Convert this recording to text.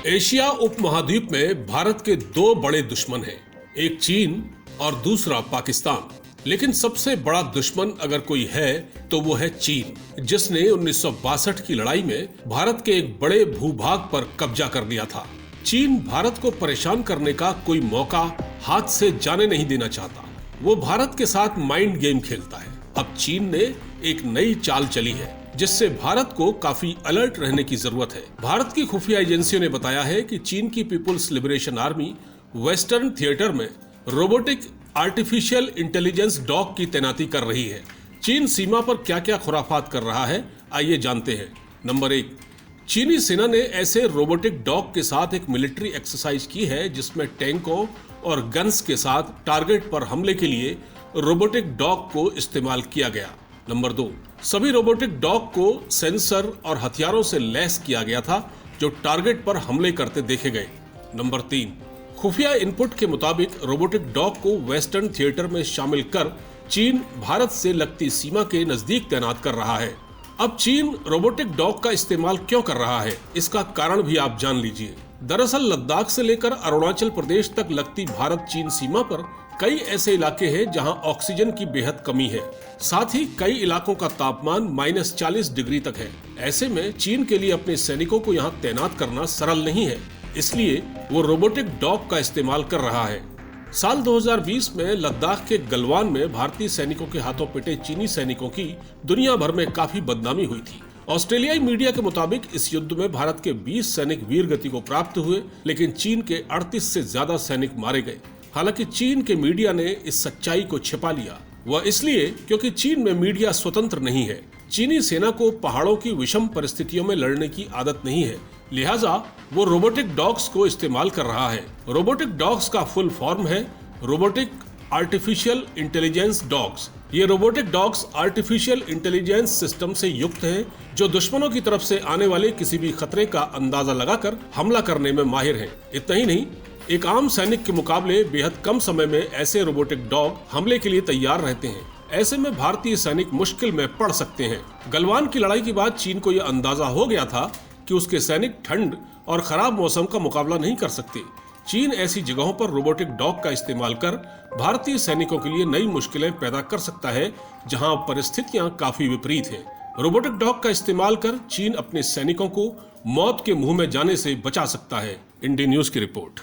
Asia उपमहाद्वीप में भारत के दो बड़े दुश्मन हैं, एक चीन और दूसरा पाकिस्तान। लेकिन सबसे बड़ा दुश्मन अगर कोई है तो वो है चीन, जिसने 1962 की लड़ाई में भारत के एक बड़े भूभाग पर कब्जा कर लिया था। चीन भारत को परेशान करने का कोई मौका हाथ से जाने नहीं देना चाहता। वो भारत के साथ माइंड गेम खेलता है। अब चीन ने एक नई चाल चली है, जिससे भारत को काफी अलर्ट रहने की जरूरत है। भारत की खुफिया एजेंसियों ने बताया है कि चीन की peoples liberation army western theatre में रोबोटिक आर्टिफिशियल इंटेलिजेंस डॉग की तैनाती कर रही है। चीन सीमा पर क्या क्या खुराफात कर रहा है, आइए जानते हैं। नंबर 1, चीनी सेना ने ऐसे रोबोटिक डॉग के साथ एक मिलिट्री एक्सरसाइज की है जिसमें टैंकों और गन्स के साथ टारगेट पर हमले के लिए रोबोटिक डॉग को इस्तेमाल किया गया। नंबर 2, सभी रोबोटिक डॉग को सेंसर और हथियारों से लैस किया गया था जो टारगेट पर हमले करते देखे गए। नंबर 3, खुफिया इनपुट के मुताबिक रोबोटिक डॉग को वेस्टर्न थिएटर में शामिल कर चीन भारत से लगती सीमा के नजदीक तैनात कर रहा है। अब चीन रोबोटिक डॉग का इस्तेमाल क्यों कर रहा है, इसका कारण भी आप जान लीजिए। दरअसल लद्दाख से लेकर अरुणाचल प्रदेश तक लगती भारत चीन सीमा पर कई ऐसे इलाके हैं जहां ऑक्सीजन की बेहद कमी है। साथ ही कई इलाकों का तापमान -40 डिग्री तक है। ऐसे में चीन के लिए अपने सैनिकों को यहां तैनात करना सरल नहीं है, इसलिए वो रोबोटिक डॉग का इस्तेमाल कर रहा है। साल 2020 में लद्दाख के गलवान में भारतीय सैनिकों के हाथों पिटे चीनी सैनिकों की दुनिया भर में काफी बदनामी हुई थी। ऑस्ट्रेलियाई मीडिया के मुताबिक इस युद्ध में भारत के 20 सैनिक वीर गति को प्राप्त हुए, लेकिन चीन के 38 से ज्यादा सैनिक मारे गए। हालांकि चीन के मीडिया ने इस सच्चाई को छिपा लिया, वह इसलिए क्योंकि चीन में मीडिया स्वतंत्र नहीं है। चीनी सेना को पहाड़ों की विषम परिस्थितियों में लड़ने की आदत नहीं है, लिहाजा वो रोबोटिक डॉग्स को इस्तेमाल कर रहा है। रोबोटिक डॉग्स का फुल फॉर्म है रोबोटिक आर्टिफिशियल इंटेलिजेंस डॉग्स। ये robotic dogs artificial intelligence system से युक्त हैं, जो दुश्मनों की तरफ से आने वाले किसी भी खतरे का अंदाजा लगाकर हमला करने में माहिर हैं। इतना ही नहीं, एक आम सैनिक के मुकाबले बेहद कम समय में ऐसे रोबोटिक डॉग हमले के लिए तैयार रहते हैं। ऐसे में भारतीय सैनिक मुश्किल में पड़ सकते हैं। गलवान की लड़ाई के बाद चीन को यह अंदाजा हो गया था कि उसके सैनिक ठंड और खराब मौसम का मुकाबला नहीं कर सकते। चीन ऐसी जगहों पर रोबोटिक डॉग का इस्तेमाल कर भारतीय सैनिकों के लिए नई मुश्किलें पैदा कर सकता है, जहां परिस्थितियां काफी विपरीत हैं। रोबोटिक डॉग का इस्तेमाल कर चीन अपने सैनिकों को मौत के मुंह में जाने से बचा सकता है। इंडिया न्यूज की रिपोर्ट।